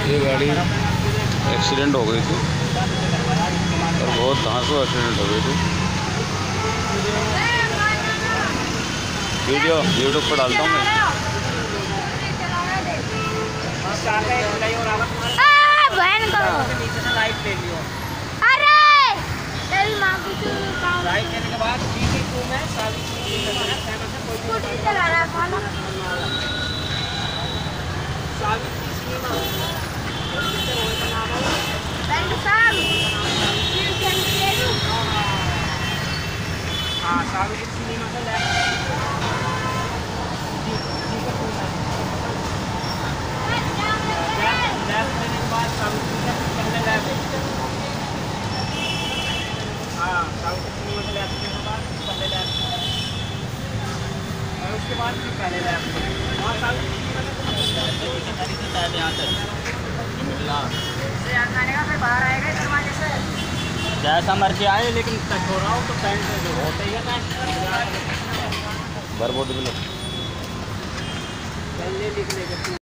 ये गाड़ी एक्सीडेंट हो गई थी और बहुत धांसू एक्सीडेंट हो गई थी। वीडियो यूट्यूब पर डालता हूँ मैं। राइट लेने के बाद चला रहा खाना उसके बाद फिर पहले बाहर आएगा दरवाजे से जैसा मर्जी आए, लेकिन हो रहा हो तो पैंट होता ही है बरबोट भी लिख लेगा।